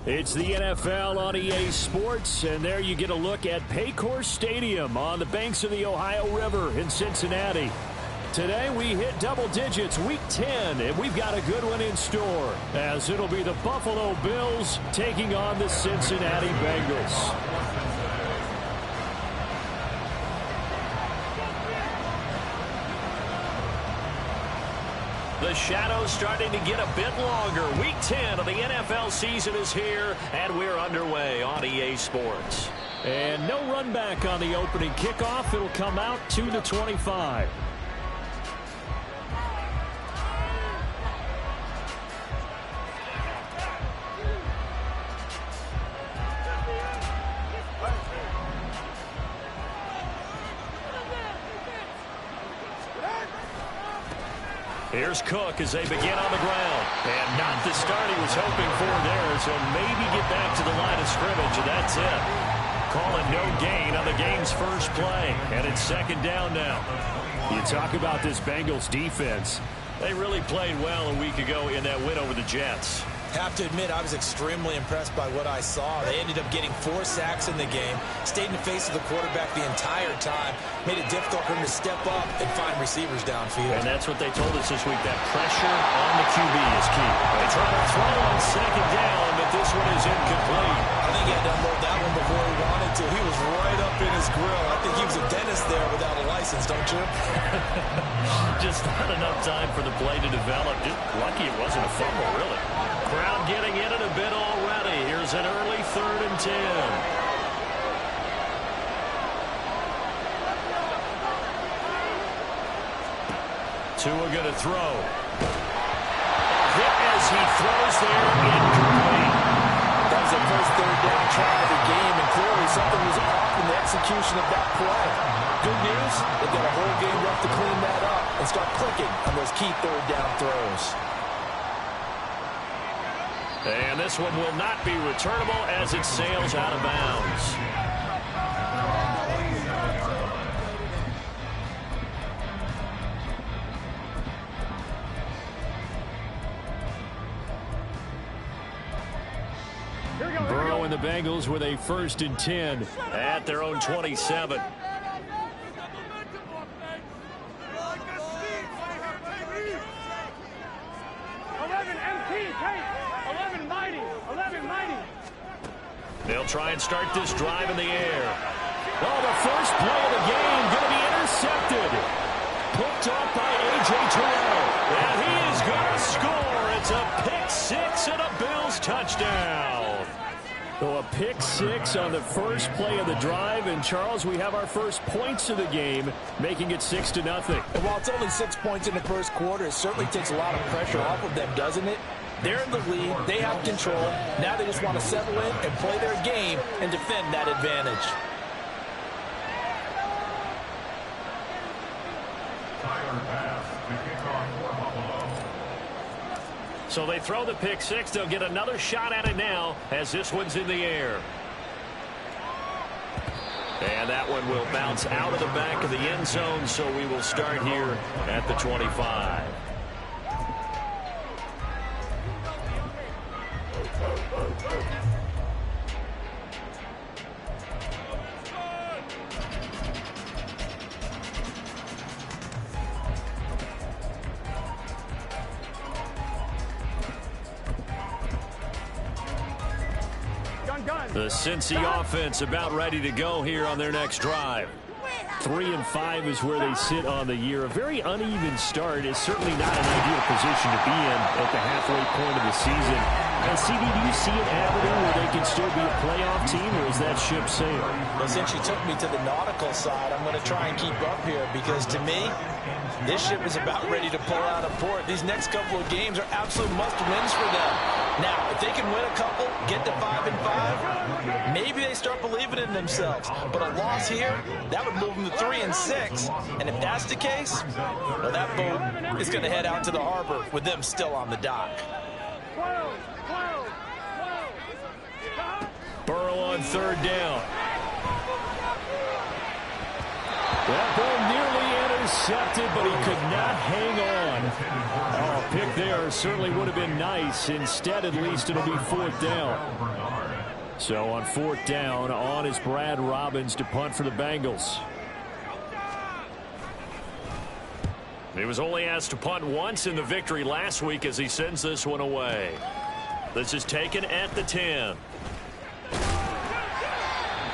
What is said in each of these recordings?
It's the NFL on EA Sports, and there you get a look at Paycor Stadium on the banks of the Ohio River in Cincinnati. Today we hit double digits, Week 10, and we've got a good one in store, as it'll be the Buffalo Bills taking on the Cincinnati Bengals. The shadow's starting to get a bit longer. Week 10 of the NFL season is here, and we're underway on EA Sports. And no run back on the opening kickoff. It'll come out to the 25. Here's Cook as they begin on the ground. And not the start he was hoping for there, so maybe get back to the line of scrimmage, and that's it. Calling no gain on the game's first play. And it's second down now. You talk about this Bengals defense. They really played well a week ago in that win over the Jets. Have to admit, I was extremely impressed by what I saw. They ended up getting 4 sacks in the game, stayed in the face of the quarterback the entire time, made it difficult for him to step up and find receivers downfield. And that's what they told us this week, that pressure on the QB is key. They try to throw on second down, but this one is incomplete. I think he had to unload that one before he wanted to. He was right up in his grill. I think he was a dentist there without a license, don't you? Just not enough time for the play to develop. Just lucky it wasn't a fumble, really. Crowd getting in it a bit already. Here's an early 3rd and 10. Tua going to throw. Hit as he throws there, incomplete. That was the first 3rd down try of the game, and clearly something was off in the execution of that play. Good news, they've got a whole game left to clean that up and start clicking on those key 3rd down throws. And this one will not be returnable as it sails out of bounds. Burrow and the Bengals with a 1st and 10 at their own 27. They'll try and start this drive in the air. Oh, the first play of the game going to be intercepted. Picked off by A.J. Terrell. And he is going to score. It's a pick-6 and a Bills touchdown. So a pick-6 on the first play of the drive. And, Charles, we have our first points of the game, making it 6-0. And while it's only 6 points in the first quarter, it certainly takes a lot of pressure off of them, doesn't it? They're in the lead. They have control. Now they just want to settle in and play their game and defend that advantage. So they throw the pick-6. They'll get another shot at it now as this one's in the air. And that one will bounce out of the back of the end zone, so we will start here at the 25. The Cincy offense about ready to go here on their next drive. 3-5 is where they sit on the year. A very uneven start is certainly not an ideal position to be in at the halfway point of the season. And CD, do you see an avenue where they can still be a playoff team, or is that ship sailed? Well, since you took me to the nautical side, I'm going to try and keep up here because to me, this ship is about ready to pull out of port. These next couple of games are absolute must-wins for them. Now, if they can win a couple, get to 5-5, maybe they start believing in themselves. But a loss here, that would move them to 3-6. And if that's the case, well, that boat is going to head out to the harbor with them still on the dock. Burrow on 3rd down. That ball nearly intercepted, but he could not hang on. Oh, pick there certainly would have been nice. Instead, at least it'll be 4th down. So on 4th down, on is Brad Robbins to punt for the Bengals. He was only asked to punt once in the victory last week as he sends this one away. This is taken at the 10.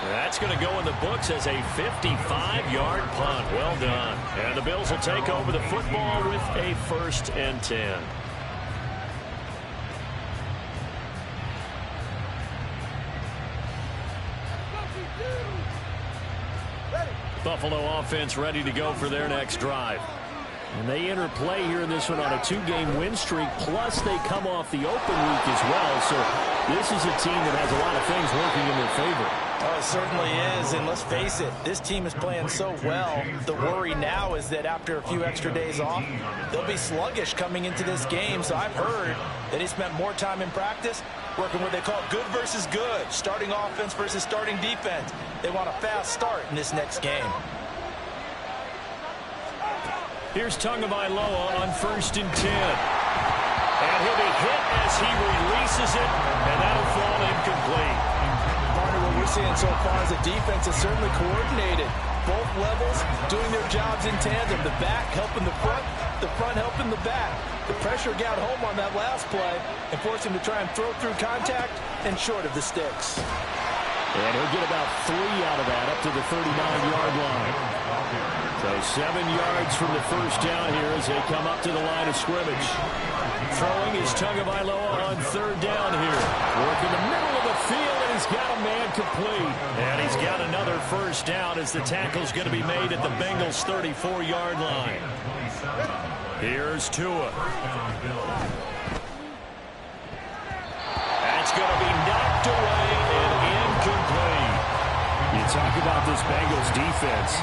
That's going to go in the books as a 55-yard punt. Well done. And the Bills will take over the football with a 1st and 10. Buffalo offense ready to go for their next drive. And they enter play here in this one on a 2-game win streak, plus they come off the open week as well. So this is a team that has a lot of things working in their favor. Oh, it certainly is, and let's face it, this team is playing so well. The worry now is that after a few extra days off, they'll be sluggish coming into this game. So I've heard that he spent more time in practice working what they call good versus good, starting offense versus starting defense. They want a fast start in this next game. Here's Tagovailoa on 1st and 10. And he'll be hit as he releases it, and that'll fall incomplete. Partner, what we're seeing so far is a defense is certainly coordinated. Both levels doing their jobs in tandem. The back helping the front helping the back. The pressure got home on that last play and forced him to try and throw through contact and short of the sticks. And he'll get about 3 out of that, up to the 39-yard line. So 7 yards from the 1st down here as they come up to the line of scrimmage. Throwing is Tagovailoa on 3rd down here. Work in the middle of the field, and he's got a man complete. And he's got another 1st down as the tackle's going to be made at the Bengals' 34-yard line. Here's Tua. That's going to be knocked away and incomplete. You talk about this Bengals defense.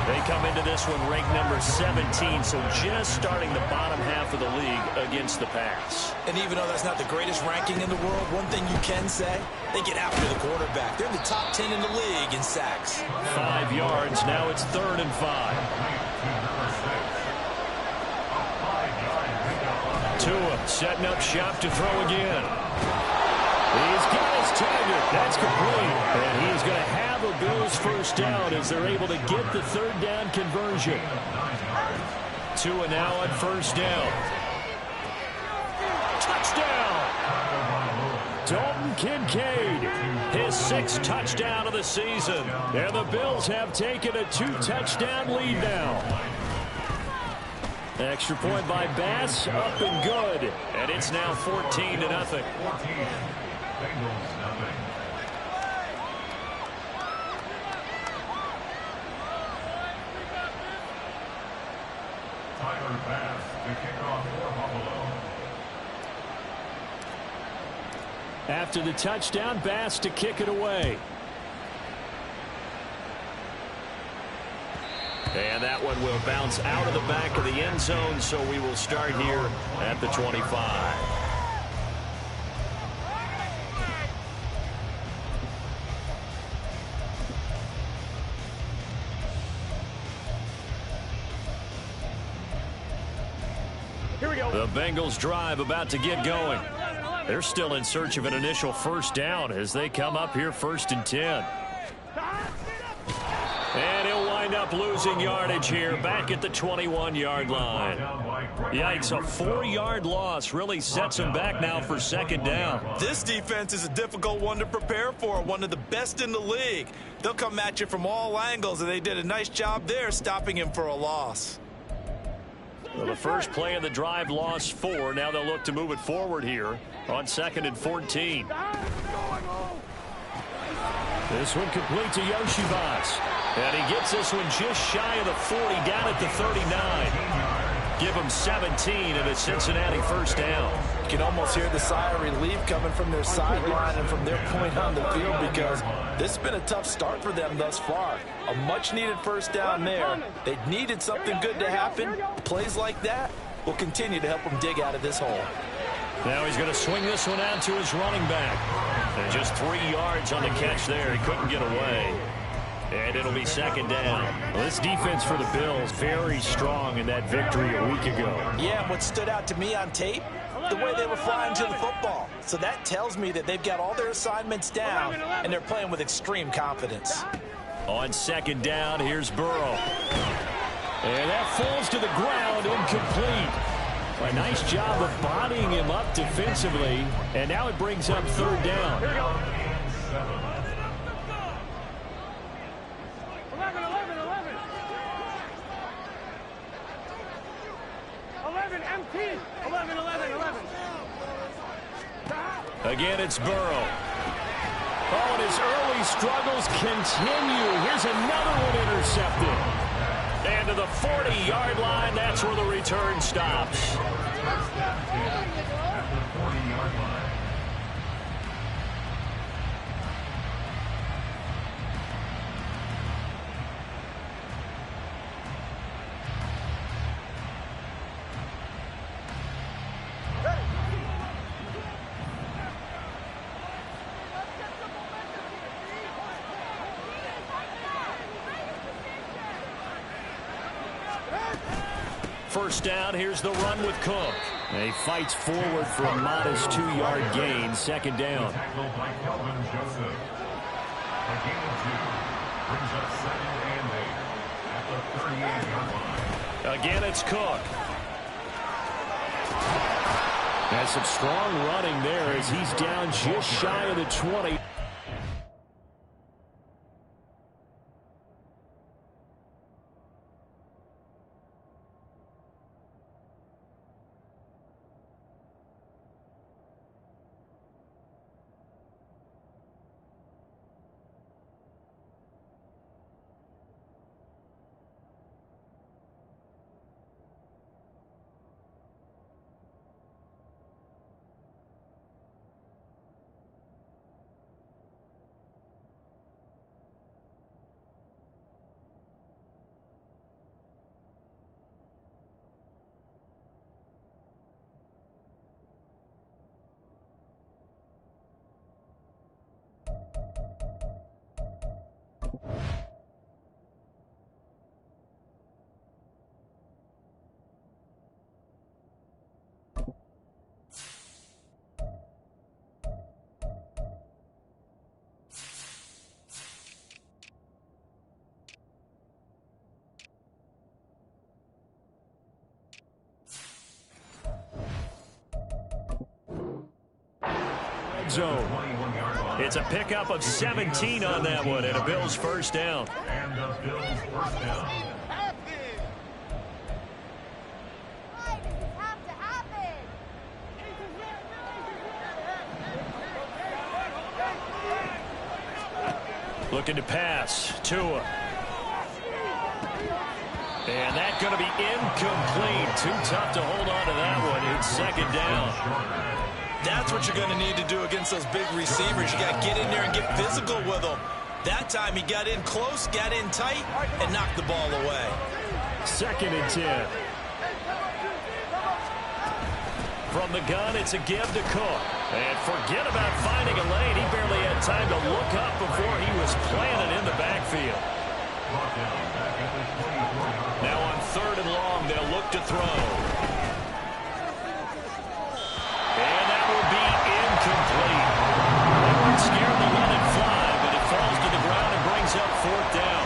They come into this one ranked number 17, so just starting the bottom half of the league against the pass. And even though that's not the greatest ranking in the world, one thing you can say, they get after the quarterback. They're in the top 10 in the league in sacks. 5 yards. Now it's 3rd and 5. Tua setting up shop to throw again. He's got his target. That's complete. And he's going to have a Bills 1st down as they're able to get the 3rd down conversion. Tua now on 1st down. Touchdown! Dalton Kincaid, his 6th touchdown of the season. And the Bills have taken a 2-touchdown lead now. Extra point by Bass, up and good. And it's now 14-0. Tyler Bass to kick off for Buffalo. After the touchdown, Bass to kick it away. And that one will bounce out of the back of the end zone, so we will start here at the 25. Here we go. The Bengals drive about to get going. They're still in search of an initial 1st down as they come up here 1st and 10. And he'll wind up losing yardage here back at the 21-yard line. Yikes, a 4-yard loss really sets him back now for 2nd down. This defense is a difficult one to prepare for, one of the best in the league. They'll come at you from all angles, and they did a nice job there stopping him for a loss. Well, the first play of the drive lost 4. Now they'll look to move it forward here on 2nd and 14. This one complete to Yoshibas. And he gets this one just shy of the 40, down at the 39. Give him 17 and a Cincinnati 1st down. You can almost hear the sigh of relief coming from their sideline and from their point on the field, because this has been a tough start for them thus far. A much-needed 1st down there. They needed something good to happen. Plays like that will continue to help them dig out of this hole. Now he's going to swing this one out to his running back. And just 3 yards on the catch there. He couldn't get away. And it'll be second down. Well, this defense for the Bills, very strong in that victory a week ago. Yeah, what stood out to me on tape, the way they were flying to the football. So that tells me that they've got all their assignments down, and they're playing with extreme confidence. On second down, here's Burrow. And that falls to the ground, incomplete. A nice job of bodying him up defensively, and now it brings up third down. Here we go. 11, 11, 11. 11, empty. 11, 11, 11. Again, it's Burrow. Oh, and his early struggles continue. Here's another one intercepted. And to the 40-yard line, that's where the return stops. First down, here's the run with Cook. And he fights forward for a modest 2-yard gain, second down. Again, it's Cook. Has some strong running there as he's down just shy of the 20. Zone. It's a pickup of 17 on that one, and a Bills first down. And a Bills first down. Why does this have to happen? Looking to pass. Tua. And that's going to be incomplete. Too tough to hold on to that one. It's second down. That's what you're going to need to do against those big receivers. You got to get in there and get physical with them. That time he got in close, got in tight, and knocked the ball away. Second and 10. From the gun, it's a give to Cook. And forget about finding a lane. He barely had time to look up before he was planted in the backfield. Now on third and long, they'll look to throw. And that will be incomplete. They weren't scared to let it fly, but it falls to the ground and brings up fourth down.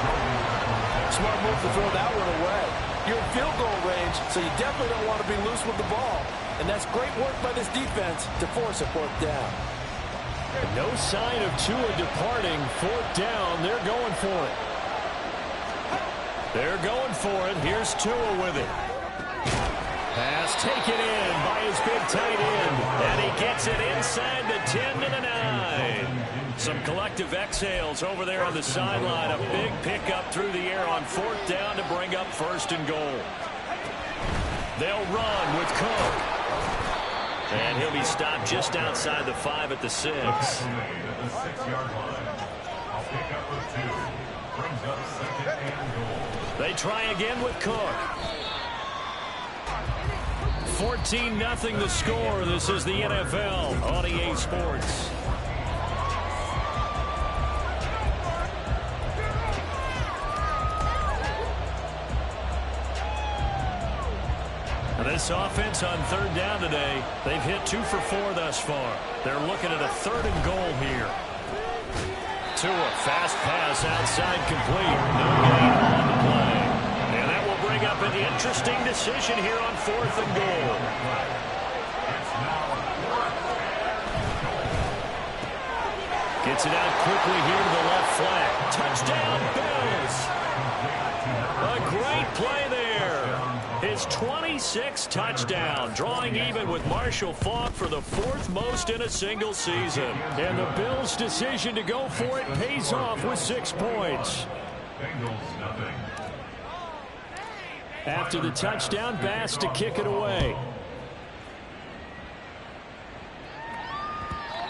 Smart move to throw that one away. You're in field goal range, so you definitely don't want to be loose with the ball. And that's great work by this defense to force a fourth down. No sign of Tua departing. Fourth down. They're going for it. They're going for it. Here's Tua with it. Pass taken in by his big tight end. And he gets it inside the 10 to the 9. Some collective exhales over there on the sideline. A big pickup through the air on fourth down to bring up first and goal. They'll run with Cook. And he'll be stopped just outside the 5 at the 6. At the 6-yard line. A pickup of 2. Brings up second and goal. They try again with Cook. 14-0 the score. This is the NFL on EA Sports. This offense on third down today, they've hit 2 for 4 thus far. They're looking at a 3rd and goal here. Tua, fast pass outside complete. No gain on the play. And that will bring up an interesting decision here on 4th and goal. Gets it out quickly here to the left flank. Touchdown, Bills. A great play there. His 26th touchdown, drawing even with Marshall Faulk for the 4th most in a single season. And the Bills' decision to go for it pays off with 6 points. After the touchdown, Bass to kick it away.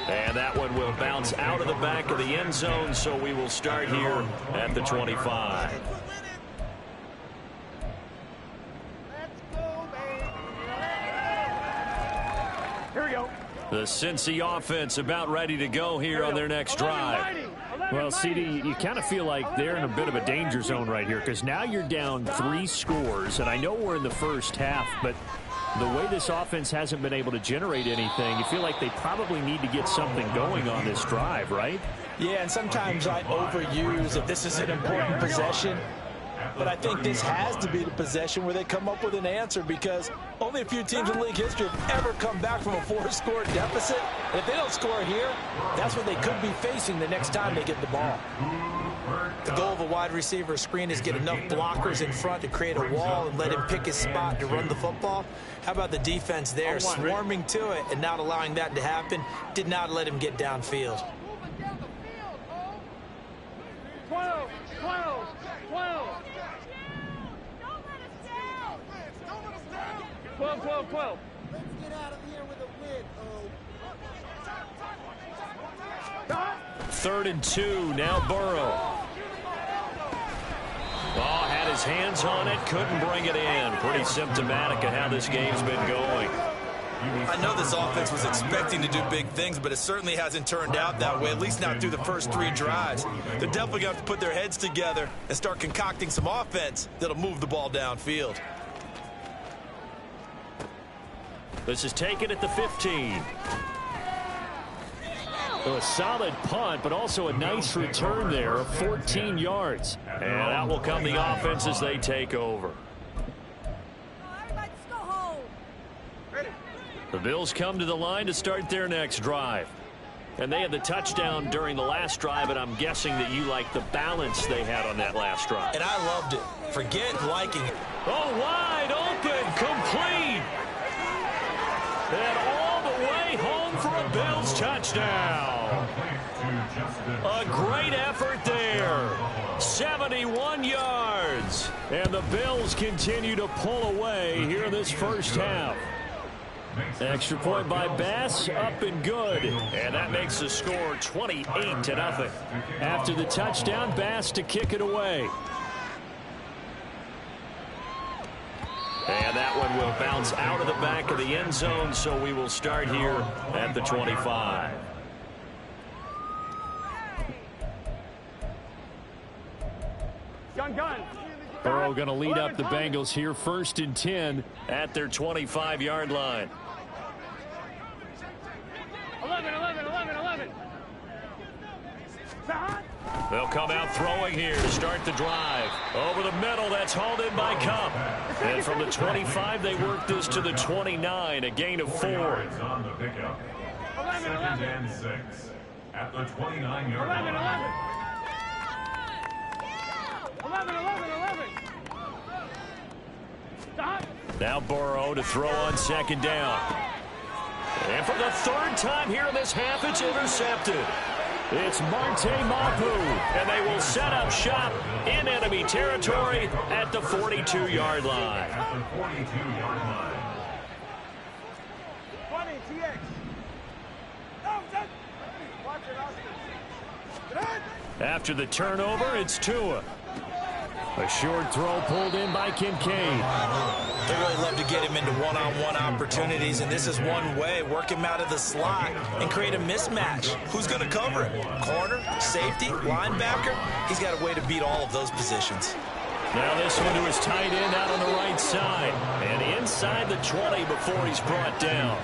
And that one will bounce out of the back of the end zone, so we will start here at the 25. Here we go. The Cincy offense about ready to go here on their next drive. Well, CD, you kind of feel like they're in a bit of a danger zone right here because now you're down 3 scores, and I know we're in the first half, but the way this offense hasn't been able to generate anything, you feel like they probably need to get something going on this drive, right? Yeah, and sometimes I overuse if this is an important possession. But I think this has to be the possession where they come up with an answer because only a few teams in league history have ever come back from a 4-score deficit. And if they don't score here, that's what they could be facing the next time they get the ball. The goal of a wide receiver screen is get enough blockers in front to create a wall and let him pick his spot to run the football. How about the defense there, swarming to it and not allowing that to happen? Did not let him get downfield. 12, 12, 12. 12, 12, 12. Let's get out of here with a win, oh. 3rd and 2, now Burrow. Oh, had his hands on it, couldn't bring it in. Pretty symptomatic of how this game's been going. I know this offense was expecting to do big things, but it certainly hasn't turned out that way, at least not through the first 3 drives. They're definitely going to have to put their heads together and start concocting some offense that'll move the ball downfield. This is taken at the 15. So a solid punt, but also a nice return there of 14 yards. And out will come the offense as they take over. Everybody just go home. The Bills come to the line to start their next drive. And they had the touchdown during the last drive, and I'm guessing that you like the balance they had on that last drive. And I loved it. Forget liking it. Oh, wide open, complete. And all the way home for a Bills touchdown. A great effort there. 71 yards. And the Bills continue to pull away here in this first half. Extra point by Bass, up and good. And that makes the score 28-0. After the touchdown, Bass to kick it away. And that one will bounce out of the back of the end zone, so we will start here at the 25. Gun. Burrow going to lead up the 11, Bengals here, 1st and 10. At their 25-yard line. 11. They'll come out throwing here to start the drive. Over the middle, that's hauled in by Cup. And from the 25, they work this to the 29, a gain of 4. On the pickup. 2nd and 6 at the 29-yard line. 11. Stop. Now Burrow to throw on 2nd down. And for the 3rd time here in this half, it's intercepted. It's Marte Mapu, and they will set up shop in enemy territory at the 42-yard line. At the 42-yard line. 20, TX. Watch it, After the turnover, it's Tua. A short throw pulled in by Kincaid. They really love to get him into one-on-one opportunities, and this is one way. Work him out of the slot and create a mismatch. Who's going to cover him? Corner, safety, linebacker? He's got a way to beat all of those positions. Now this one to his tight end out on the right side. And inside the 20 before he's brought down.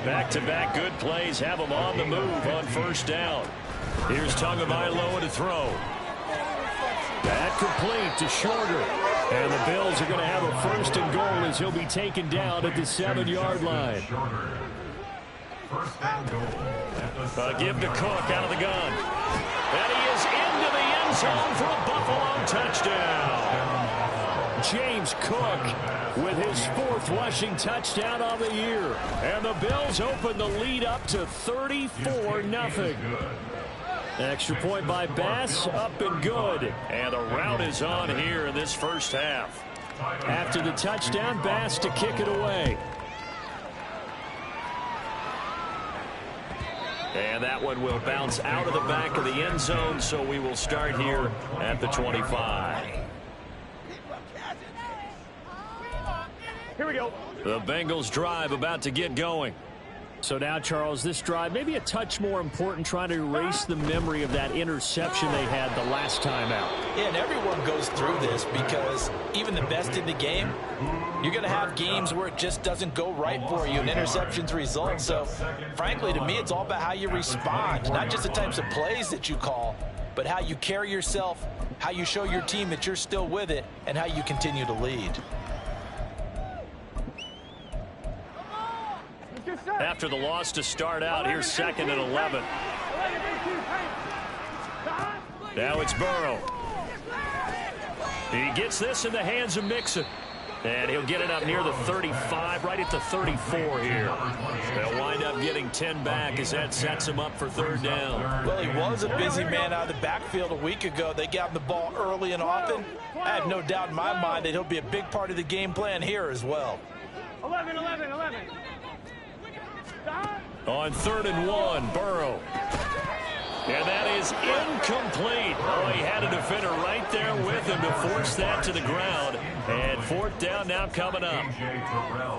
Back-to-back good plays have him on the move on first down. Here's Tagovailoa to throw. That complete to Shorter. And the Bills are going to have a first and goal as he'll be taken down at the 7-yard line. First and goal. A give to Cook out of the gun. And he is into the end zone for a Buffalo touchdown. James Cook with his 4th rushing touchdown of the year. And the Bills open the lead up to 34-0. Extra point by Bass, up and good. And the route is on here in this first half. After the touchdown, Bass to kick it away. And that one will bounce out of the back of the end zone, so we will start here at the 25. Here we go. The Bengals drive about to get going. So now, Charles, this drive maybe a touch more important, trying to erase the memory of that interception they had the last time out. Yeah, and everyone goes through this because even the best in the game, you're going to have games where it just doesn't go right for you and interceptions result. So, frankly, to me, it's all about how you respond, not just the types of plays that you call, but how you carry yourself, how you show your team that you're still with it, and how you continue to lead. After the loss to start out, here's 2nd and 11. Now it's Burrow. He gets this in the hands of Mixon. And he'll get it up near the 35, right at the 34 here. They'll wind up getting 10 back as that sets him up for 3rd down. Well, he was a busy man out of the backfield a week ago. They got him the ball early and often. I have no doubt in my mind that he'll be a big part of the game plan here as well. 11. On 3rd and 1, Burrow. And that is incomplete. Oh, he had a defender right there with him to force that to the ground. And 4th down now coming up.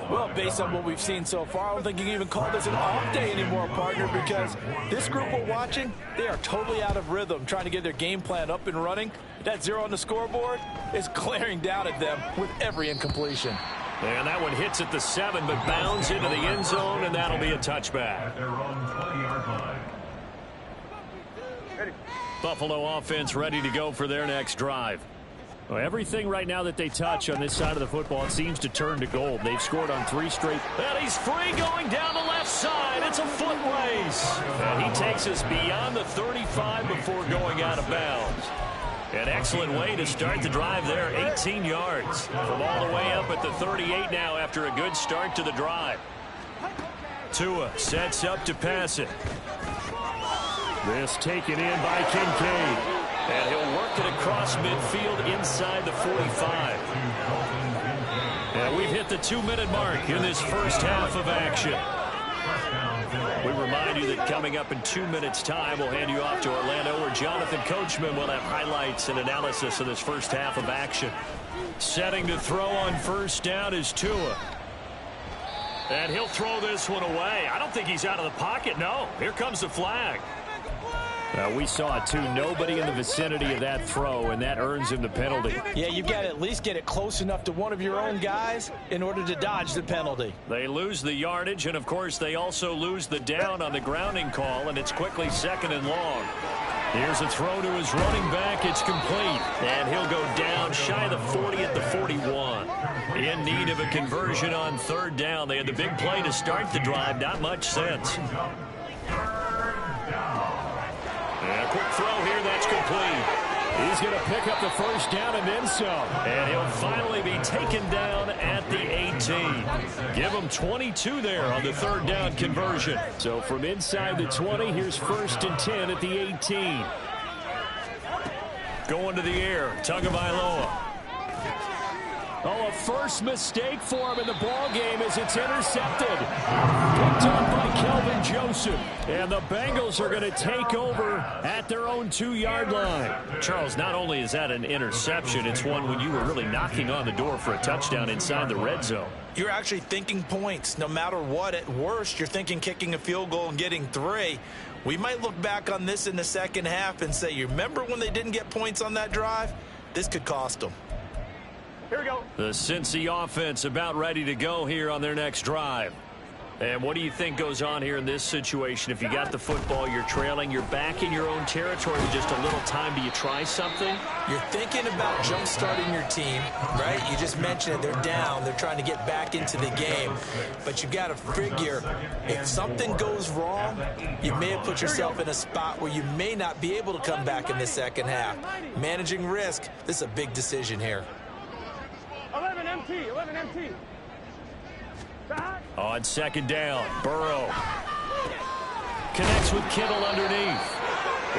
Well, based on what we've seen so far, I don't think you can even call this an off day anymore, partner, because this group we're watching, they are totally out of rhythm, trying to get their game plan up and running. That 0 on the scoreboard is glaring down at them with every incompletion. And that one hits at the 7, but bounds into the end zone, and that'll be a touchback. Buffalo offense ready to go for their next drive. Well, everything right now that they touch on this side of the football, it seems to turn to gold. They've scored on 3 straight. And he's free going down the left side. It's a foot race. And he takes us beyond the 35 before going out of bounds. An excellent way to start the drive there, 18 yards. From all the way up at the 38 now after a good start to the drive. Tua sets up to pass it. This taken in by Kincaid. And he'll work it across midfield inside the 45. And we've hit the 2-minute mark in this first half of action. We remind you that coming up in 2 minutes' time, we'll hand you off to Orlando, where Jonathan Coachman will have highlights and analysis of this first half of action. Setting to throw on 1st down is Tua. And he'll throw this one away. I don't think he's out of the pocket, no. Here comes the flag. We saw it, too. Nobody in the vicinity of that throw, and that earns him the penalty. Yeah, you've got to at least get it close enough to one of your own guys in order to dodge the penalty. They lose the yardage, and, of course, they also lose the down on the grounding call, and it's quickly 2nd and long. Here's a throw to his running back. It's complete, and he'll go down shy of the 40 at the 41. In need of a conversion on 3rd down. They had the big play to start the drive. Not much sense. And a quick throw here, that's complete. He's going to pick up the 1st down and then some. And he'll finally be taken down at the 18. Give him 22 there on the 3rd down conversion. So from inside the 20, here's 1st and 10 at the 18. Going to the air, Tagovailoa. Oh, a first mistake for him in the ball game as it's intercepted. Picked up by Kelvin Joseph. And the Bengals are going to take over at their own 2-yard line. Charles, not only is that an interception, it's one when you were really knocking on the door for a touchdown inside the red zone. You're actually thinking points no matter what. At worst, you're thinking kicking a field goal and getting 3. We might look back on this in the second half and say, you remember when they didn't get points on that drive? This could cost them. Here we go. The Cincy offense about ready to go here on their next drive. And what do you think goes on here in this situation? If you got the football, you're trailing, you're back in your own territory with just a little time. Do you try something? You're thinking about jump-starting your team, right? You just mentioned it. They're down. They're trying to get back into the game. But you got to figure, if something goes wrong, you may have put yourself in a spot where you may not be able to come back in the second half. Managing risk, this is a big decision here. 11 MT, 11 MT. On second down, Burrow connects with Kittle underneath.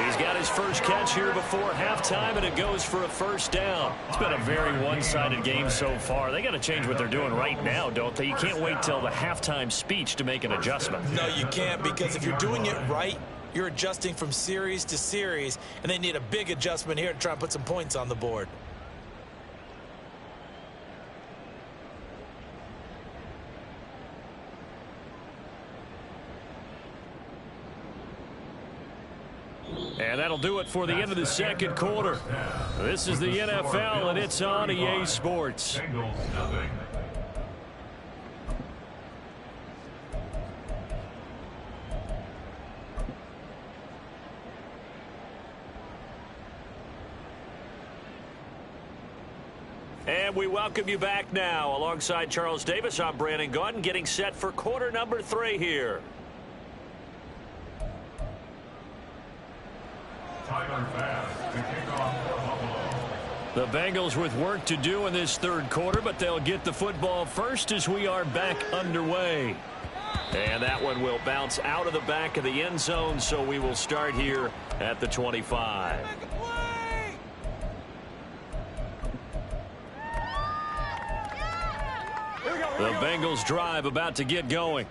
He's got his first catch here before halftime, and it goes for a first down. It's been a very one-sided game so far. They got to change what they're doing right now, don't they? You can't wait till the halftime speech to make an adjustment. No, you can't, because if you're doing it right, you're adjusting from series to series, and they need a big adjustment here to try and put some points on the board. And that'll do it for the end of the second quarter. This is the NFL, and it's on EA Sports. Bengals nothing. And we welcome you back now. Alongside Charles Davis, I'm Brandon Gaudin, getting set for quarter number 3 here. Tyler Bass to kick off for Buffalo. The Bengals with work to do in this third quarter, but they'll get the football first as we are back underway. And that one will bounce out of the back of the end zone, so we will start here at the 25. The Bengals drive about to get going.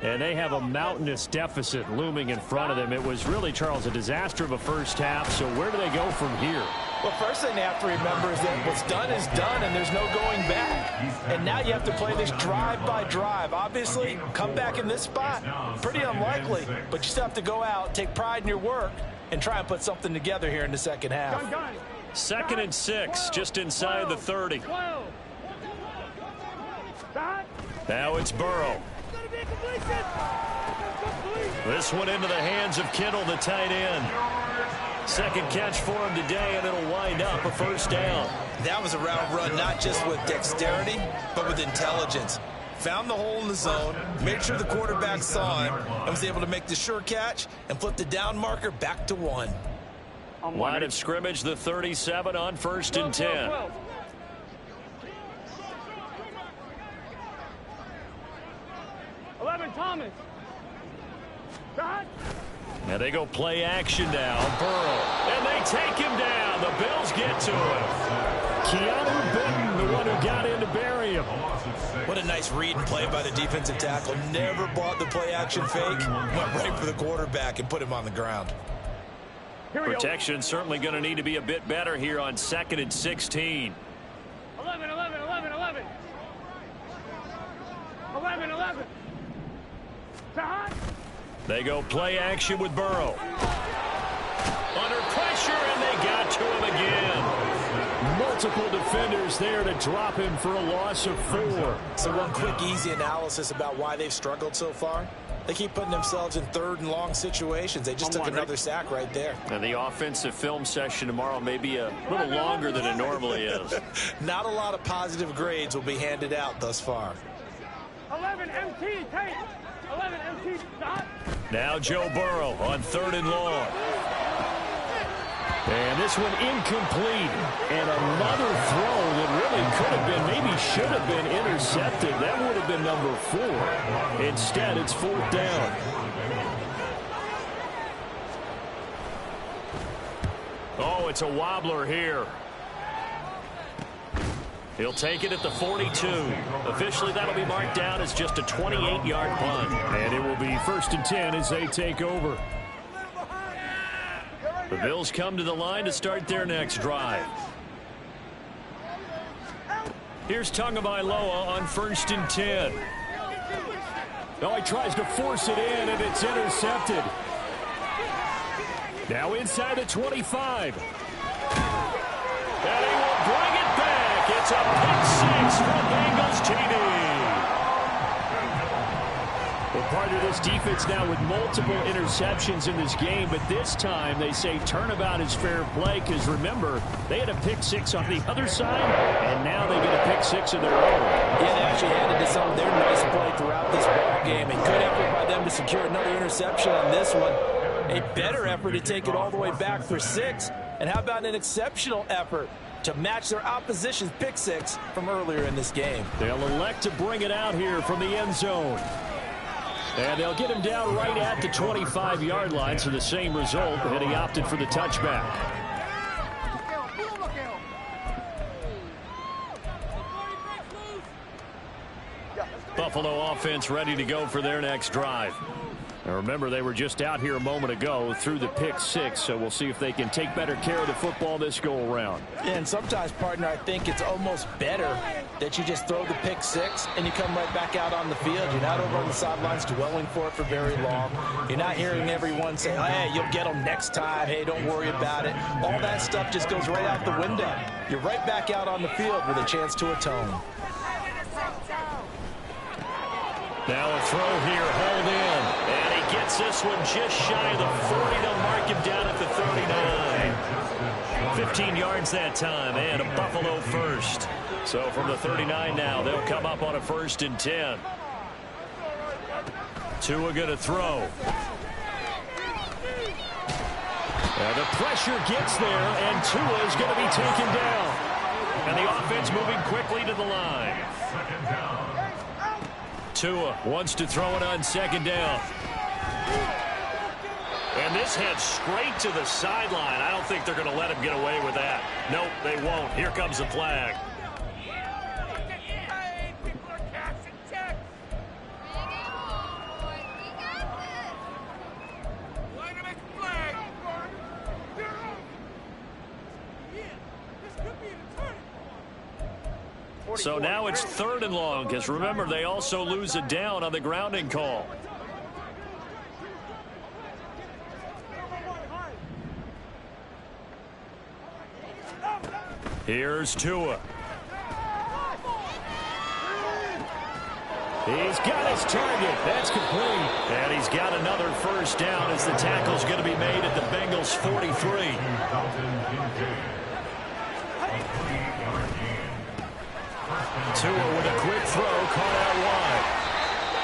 And they have a mountainous deficit looming in front of them. It was really, Charles, a disaster of a first half. So where do they go from here? Well, first thing they have to remember is that what's done is done, and there's no going back. And now you have to play this drive by drive. Obviously, come back in this spot, pretty unlikely. But you still have to go out, take pride in your work, and try and put something together here in the second half. 2nd and 6, just inside the 30. Now it's Burrow. This one into the hands of Kittle, the tight end. Second catch for him today, and it'll wind up a first down. That was a route run, not just with dexterity, but with intelligence. Found the hole in the zone, made sure the quarterback saw him, and was able to make the sure catch and flip the down marker back to 1. Line of scrimmage, the 37 on 1st and 10. 11 Thomas. And they go play action now. Burrow. And they take him down. The Bills get to him. Keanu Benton, the one who got in to bury him. What a nice read and play by the defensive tackle. Never bought the play action fake. Went right for the quarterback and put him on the ground. Protection certainly going to need to be a bit better here on 2nd and 16. 11, 11, 11, 11. 11, 11. They go play action with Burrow. Under pressure, and they got to him again. Multiple defenders there to drop him for a loss of 4. So one quick, easy analysis about why they've struggled so far. They keep putting themselves in 3rd and long situations. They just took another sack right there. And the offensive film session tomorrow may be a little longer than it normally is. Not a lot of positive grades will be handed out thus far. 11 MT, take. 11 MT, stop. Now Joe Burrow on 3rd and long. And this one incomplete. And another throw that really could have been, maybe should have been intercepted. That would have been number 4. Instead, it's 4th down. Oh, it's a wobbler here. He'll take it at the 42. Officially, that'll be marked down as just a 28-yard punt. And it will be 1st and 10 as they take over. The Bills come to the line to start their next drive. Here's Tagovailoa on 1st and 10. Oh, he tries to force it in, and it's intercepted. Now inside the 25. And he will bring it back. It's a pick six for Bengals TV. Well, part of this defense now with multiple interceptions in this game, but this time they say turnabout is fair play because, remember, they had a pick six on the other side, and now they get a pick six of their own. Yeah, they actually handed to some of their nice play throughout this ball game. A good effort by them to secure another interception on this one. A better effort to take it all the way back for 6. And how about an exceptional effort to match their opposition's pick six from earlier in this game? They'll elect to bring it out here from the end zone. And they'll get him down right at the 25-yard line, so the same result, and he opted for the touchback. Buffalo offense ready to go for their next drive. Now remember, they were just out here a moment ago through the pick six, so we'll see if they can take better care of the football this go-around. Yeah, and sometimes, partner, I think it's almost better that you just throw the pick six and you come right back out on the field. You're not over on the sidelines dwelling for it for very long. You're not hearing everyone say, hey, you'll get them next time. Hey, don't worry about it. All that stuff just goes right out the window. You're right back out on the field with a chance to atone. Now a throw here, hold in. And he gets this one just shy of the 40. They'll mark him down at the 39. 15 yards that time, and a Buffalo first. So from the 39 now, they'll come up on a 1st and 10. Tua going to throw. And the pressure gets there, and Tua is going to be taken down. And the offense moving quickly to the line. Tua wants to throw it on 2nd down. And this heads straight to the sideline. I don't think they're going to let him get away with that. Nope, they won't. Here comes the flag. So now it's 3rd and long, because remember, they also lose a down on the grounding call. Here's Tua. He's got his target. That's complete. And he's got another 1st down as the tackle's going to be made at the Bengals 43. Tua with a quick throw, caught out wide.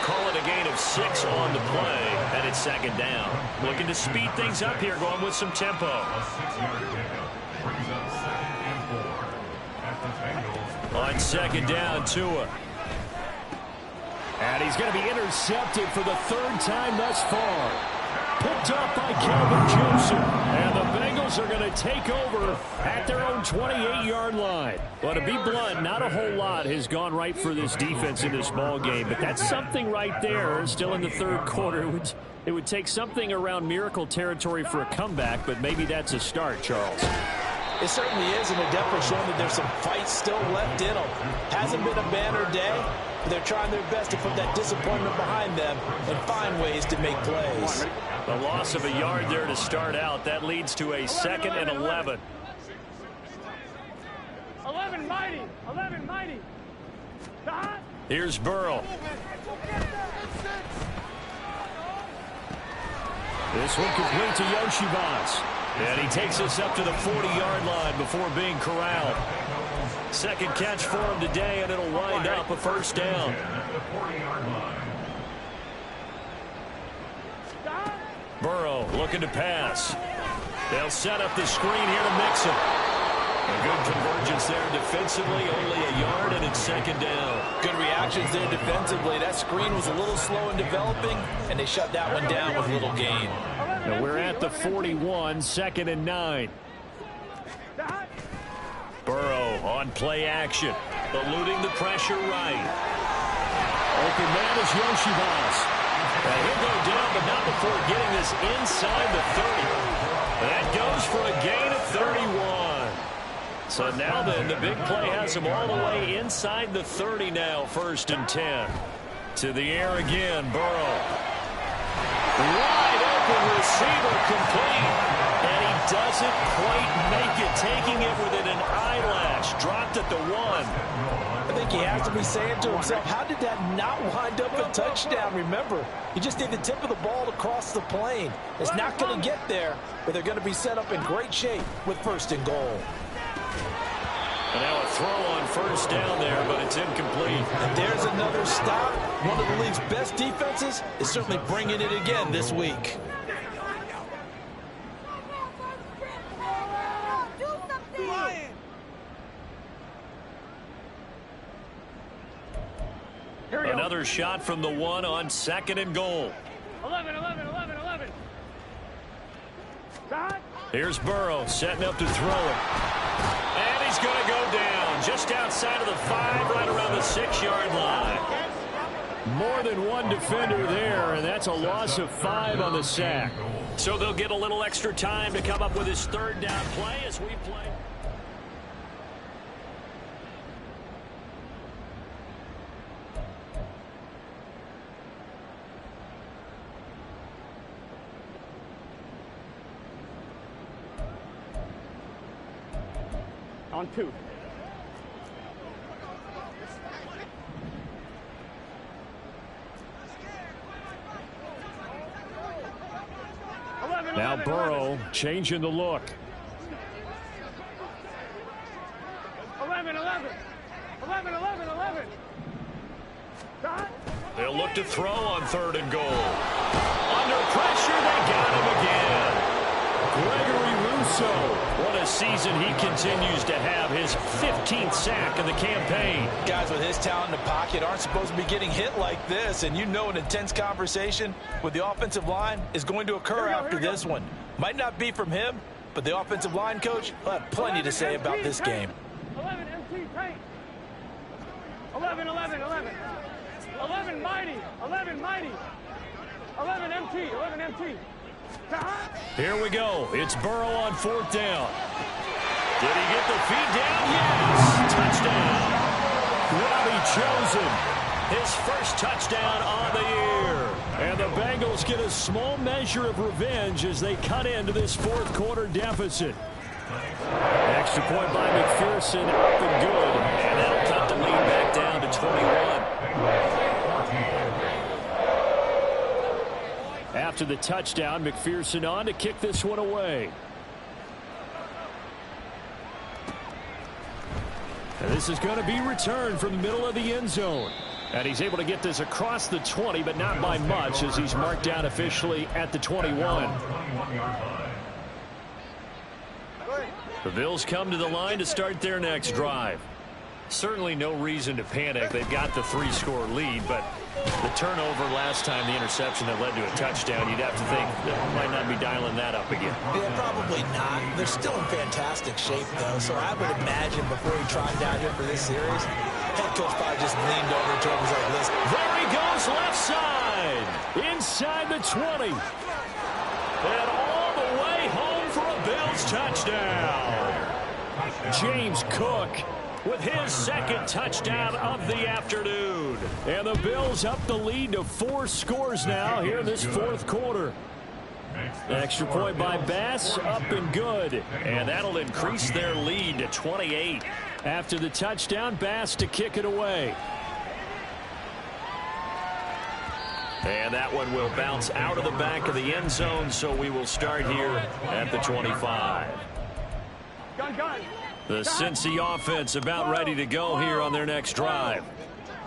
Call it a gain of 6 on the play, and it's 2nd down. Looking to speed things up here, going with some tempo. On 2nd down, Tua. And he's going to be intercepted for the 3rd time thus far. Picked up by Calvin Joseph. And the Bengals are going to take over at their own 28-yard line. Well, to be blunt, not a whole lot has gone right for this defense in this ball game, but that's something right there. Still in the 3rd quarter. It would take something around miracle territory for a comeback, but maybe that's a start, Charles. It certainly is, and they're definitely showing that there's some fight still left in them. Hasn't been a banner day, but they're trying their best to put that disappointment behind them and find ways to make plays. The loss of a yard there to start out. That leads to a 2nd and 11. 11 mighty. 11 mighty. Here's Burrow. This one complete to Yoshibas. And he takes us up to the 40-yard line before being corralled. 2nd catch for him today, and it'll wind up a 1st down. Burrow looking to pass. They'll set up the screen here to mix him. A good convergence there defensively, only a yard, and it's 2nd down. Good reactions there defensively. That screen was a little slow in developing, and they shut that one down with little gain. Now we're at the 41, 2nd and 9. Burrow on play action, eluding the pressure right. Open man is Yoshibas. And he'll go down, but not before getting this inside the 30. That goes for a gain of 31. So now then, the big play has him all the way inside the 30 now, 1st and 10. To the air again, Burrow. Wide open receiver complete. And he doesn't quite make it, taking it within an eyelash. Dropped at the 1. I think he has to be saying to himself, how did that not wind up a touchdown? Remember, you just need the tip of the ball to cross the plane. It's not going to get there, but they're going to be set up in great shape with 1st and goal. And now a throw on 1st down there, but it's incomplete. And there's another stop. One of the league's best defenses is certainly bringing it again this week. Another shot from the 1 on 2nd and goal. 11. Here's Burrow setting up to throw it. And he's going to go down just outside of the 5, right around the 6-yard line. More than one defender there, and that's a loss of 5 on the sack. So they'll get a little extra time to come up with his 3rd down play as we play. On 2. Now Burrow changing the look. 11. They'll look to throw on 3rd and goal. Under pressure, they got him again. Gregory Rousseau. What a season he continues to have. His 15th sack in the campaign. Guys with his talent in the pocket aren't supposed to be getting hit like this. And you know an intense conversation with the offensive line is going to occur after this one. Might not be from him, but the offensive line coach will have plenty to say about this game. 11 MT tight. 11 mighty. 11 MT. Here we go. It's Burrow on 4th down. Did he get the feet down? Yes! Touchdown. Robbie Chosen. His 1st touchdown on the year. And the Bengals get a small measure of revenge as they cut into this 4th quarter deficit. Extra point by McPherson, up and good. And that'll cut the lead back down to 21. After the touchdown, McPherson on to kick this one away. And this is going to be returned from the middle of the end zone. And he's able to get this across the 20, but not by much as he's marked down officially at the 21. The Bills come to the line to start their next drive. Certainly no reason to panic. They've got the 3-score lead, but the turnover last time, the interception that led to a touchdown, you'd have to think they might not be dialing that up again. Yeah, probably not. They're still in fantastic shape, though, so I would imagine before he trotted down here for this series, head coach probably just leaned over to him and was like, listen. There he goes, left side, inside the 20. And all the way home for a Bills touchdown. James Cook with his 2nd touchdown of the afternoon. And the Bills up the lead to 4 scores now here in this 4th quarter. Extra point by Bass, up and good. And that'll increase their lead to 28. After the touchdown, Bass to kick it away. And that one will bounce out of the back of the end zone, so we will start here at the 25. Gun. The Cincy offense about ready to go here on their next drive.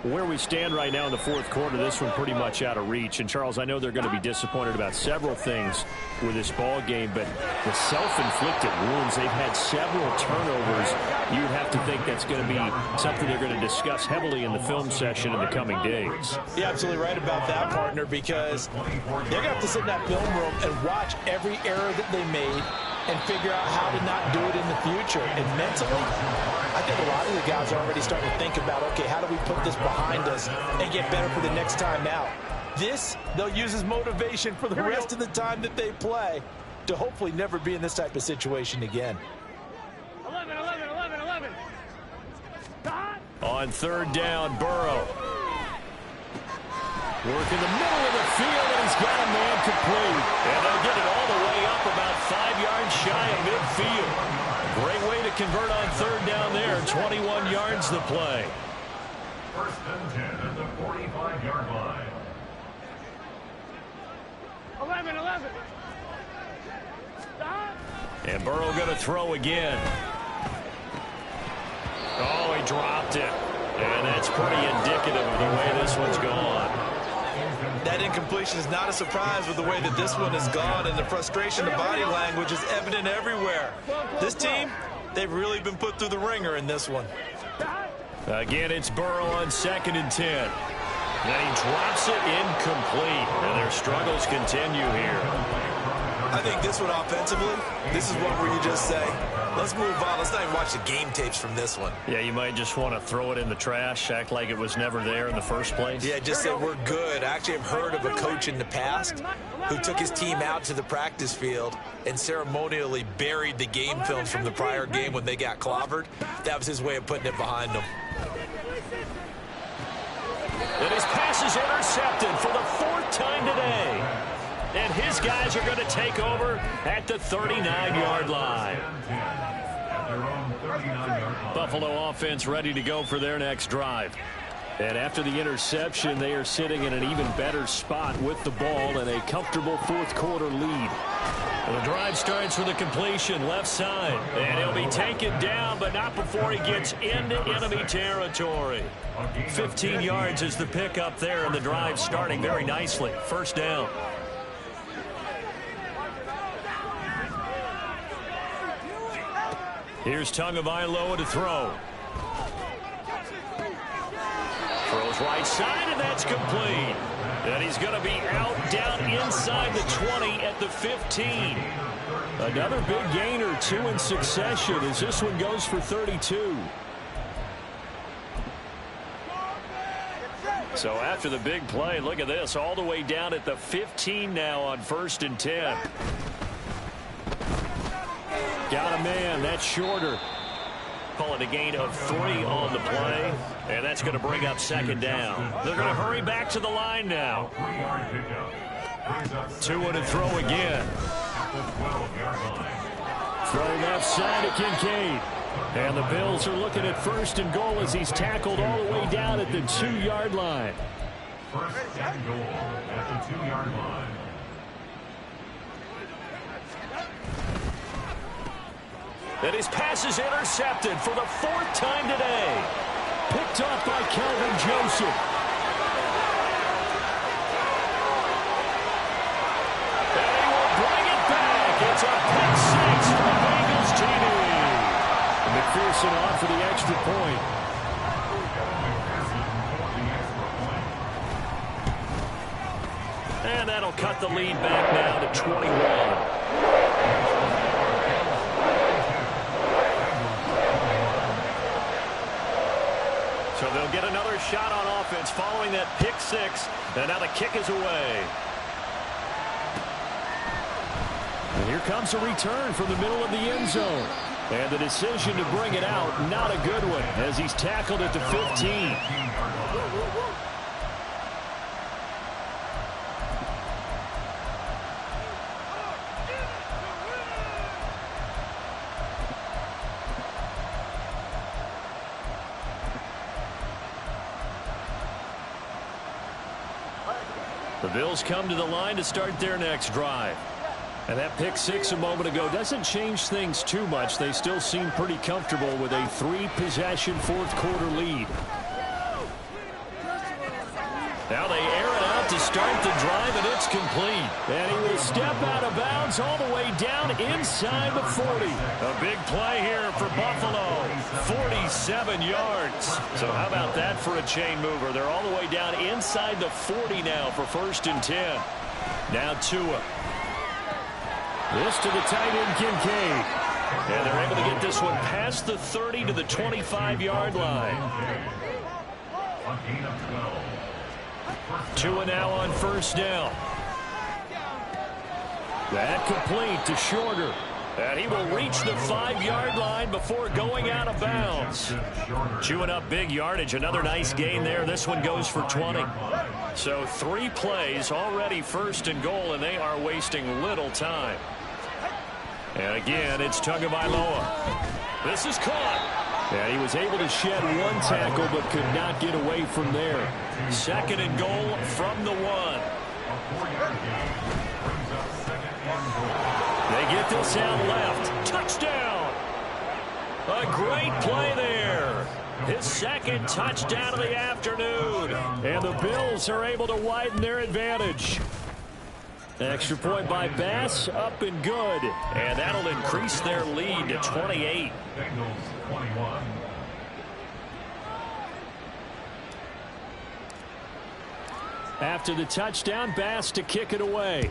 Where we stand right now in the 4th quarter, this one pretty much out of reach. And, Charles, I know they're going to be disappointed about several things with this ball game, but the self-inflicted wounds, they've had several turnovers. You'd have to think that's going to be something they're going to discuss heavily in the film session in the coming days. You're absolutely right about that, partner, because they're going to have to sit in that film room and watch every error that they made and figure out how to not do it in the future. And mentally, I think a lot of the guys are already starting to think about, okay, how do we put this behind us and get better for the next time out? This, they'll use as motivation for the rest of the time that they play to hopefully never be in this type of situation again. 11. On 3rd down, Burrow. Work in the middle of the field, and he's got a man complete. And they'll get it all the way up about 5 yards shy of field. Great way to convert on third down there. 21 yards the play. First and 10 at the 45-yard line. 11. Stop. And Burrow going to throw again. Oh, he dropped it. And that's pretty indicative of the way this one's gone. That incompletion is not a surprise with the way that this one has gone, and the frustration, the body language is evident everywhere. This team, they've really been put through the ringer in this one. Again, it's Burrow on 2nd and 10. And he drops it incomplete. And their struggles continue here. I think this one offensively, this is one where you just say, let's move on. Let's not even watch the game tapes from this one. Yeah, you might just want to throw it in the trash, act like it was never there in the first place. Yeah, just say we're good. I actually have heard of a coach in the past who took his team out to the practice field and ceremonially buried the game films from the prior game when they got clobbered. That was his way of putting it behind them. And his pass is intercepted for the 4th time today. And his guys are going to take over at the 39-yard line. Buffalo offense ready to go for their next drive. And after the interception, they are sitting in an even better spot with the ball and a comfortable 4th quarter lead. And the drive starts with a completion left side. And he'll be taken down, but not before he gets into enemy territory. 15 yards is the pickup there, and the drive starting very nicely. First down. Here's Tagovailoa to throw. Throws right side, and that's complete. And he's going to be out down inside the 20 at the 15. Another big gain or 2 in succession as this one goes for 32. So after the big play, look at this, all the way down at the 15 now on 1st and 10. Got a man, that's shorter. Call it a gain of 3 on the play, and that's going to bring up 2nd down. They're going to hurry back to the line now. 2 to throw again. Throw left side to Kincaid. And the Bills are looking at 1st and goal as he's tackled all the way down at the 2-yard line. 1st and goal at the 2-yard line. And his pass is intercepted for the 4th time today. Picked off by Kelvin Joseph. And he will bring it back. It's a pick 6 for the Bengals TD. McPherson on for the extra point. And that'll cut the lead back now to 21. So they'll get another shot on offense following that pick 6. And now the kick is away. And here comes a return from the middle of the end zone. And the decision to bring it out, not a good one, as he's tackled at the 15. The Bills come to the line to start their next drive. And that pick 6 a moment ago doesn't change things too much. They still seem pretty comfortable with a 3-possession 4th quarter lead. Now they air it out to start the drive, and it's complete. And he will step out of bounds all the way down inside the 40. A big play here for Buffalo. 47 yards. So how about that for a chain mover? They're all the way down inside the 40 now for 1st and 10. Now Tua. This to the tight end, Kincaid. And they're able to get this one past the 30 to the 25-yard line. Tua now on 1st down. That complete to Shorter. And he will reach the 5-yard line before going out of bounds. Chewing up big yardage. Another nice gain there. This one goes for 20. So 3 plays already 1st and goal, and they are wasting little time. And again, it's Tagovailoa. This is caught. And he was able to shed one tackle but could not get away from there. 2nd and goal from the 1. They get this out left. Touchdown. A great play there. His 2nd touchdown of the afternoon. And the Bills are able to widen their advantage. Extra point by Bass, up and good. And that'll increase their lead to 28. Bengals 21. After the touchdown, Bass to kick it away.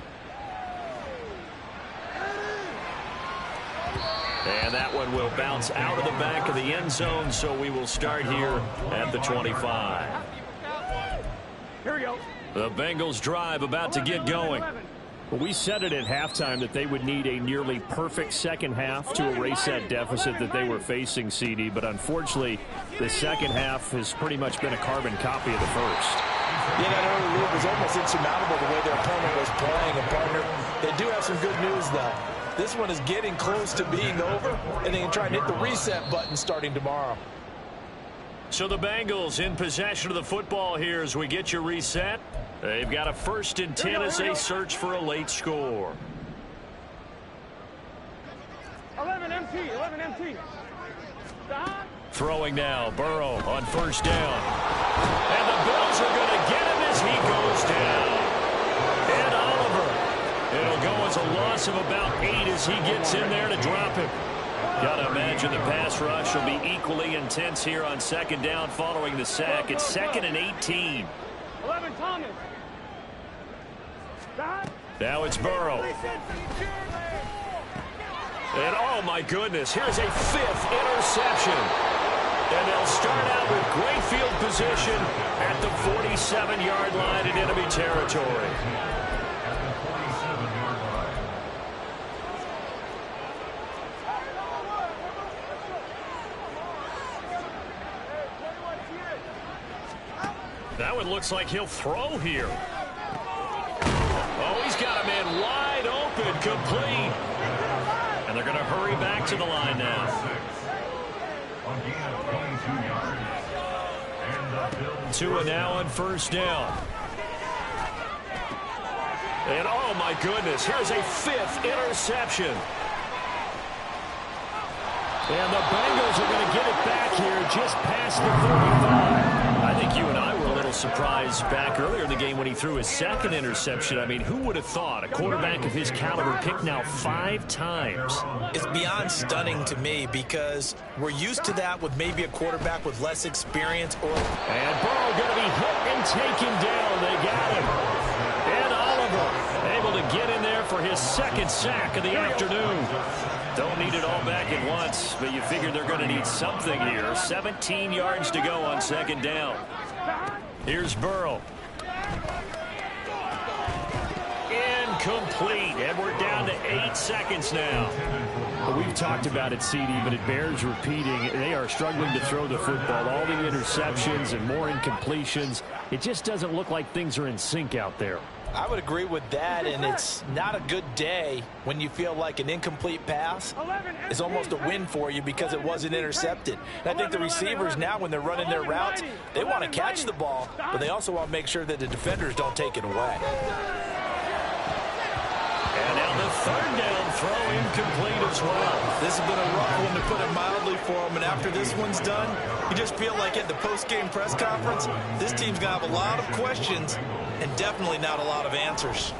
And that one will bounce out of the back of the end zone, so we will start here at the 25. Here we go. The Bengals drive about to get going. Well, we said it at halftime that they would need a nearly perfect second half to erase that deficit that they were facing, CD. But unfortunately, the second half has pretty much been a carbon copy of the first. Yeah, that early lead was almost insurmountable the way their opponent was playing. And, partner, they do have some good news, though. This one is getting close to being over, and they can try and hit the reset button starting tomorrow. So the Bengals in possession of the football here as we get your reset. They've got a 1st and 10 as they search for a late score. 11 MT. Stop. Throwing now, Burrow on 1st down. And the Bills are going to get him as he goes down. And Oliver. It'll go as a loss of about 8 as he gets in there to drop him. Got to imagine the pass rush will be equally intense here on 2nd down following the sack. It's 2nd and 18. 11 Thomas. Stop. Now it's Burrow. And oh my goodness, here's a 5th interception. And they'll start out with great field position at the 47-yard line in enemy territory. That one looks like he'll throw here. Oh, he's got a man wide open, complete. And they're going to hurry back to the line now. Tua now on 1st down. And oh my goodness, here's a 5th interception. And the Bengals are going to get it back here just past the 35. I think you and I were a little surprised back earlier in the game when he threw his 2nd interception. I mean, who would have thought a quarterback of his caliber picked now 5 times? It's beyond stunning to me because we're used to that with maybe a quarterback with less experience. And Burrow going to be hit and taken down. They got him. And Oliver able to get in there for his 2nd sack of the afternoon. Don't need it all back at once, but you figure they're going to need something here. 17 yards to go on 2nd down. Here's Burrow. Incomplete, and we're down to 8 seconds now. Well, we've talked about it, CD, but it bears repeating. They are struggling to throw the football. All the interceptions and more incompletions. It just doesn't look like things are in sync out there. I would agree with that, and it's not a good day when you feel like an incomplete pass is almost a win for you because it wasn't intercepted. And I think the receivers now, when they're running their routes, they want to catch the ball, but they also want to make sure that the defenders don't take it away. And now the 3rd down throw incomplete as well. This has been a rough one, to put it mildly, for them. And after this one's done, you just feel like at the post-game press conference, this team's going to have a lot of questions and definitely not a lot of answers.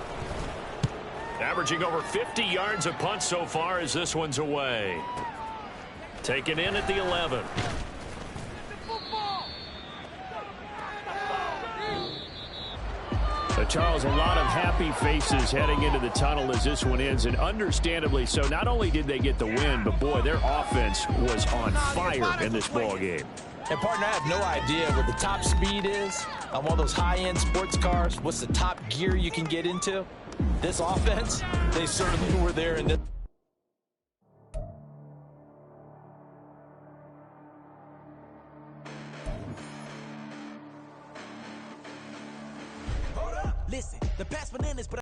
Averaging over 50 yards a punt so far as this one's away. Taken in at the 11. Charles, a lot of happy faces heading into the tunnel as this one ends, and understandably so. Not only did they get the win, but boy, their offense was on fire in this ball game. And, partner, I have no idea what the top speed is on one of those high-end sports cars. What's the top gear you can get into? This offense, they certainly were there in this. Listen, the past bananas, but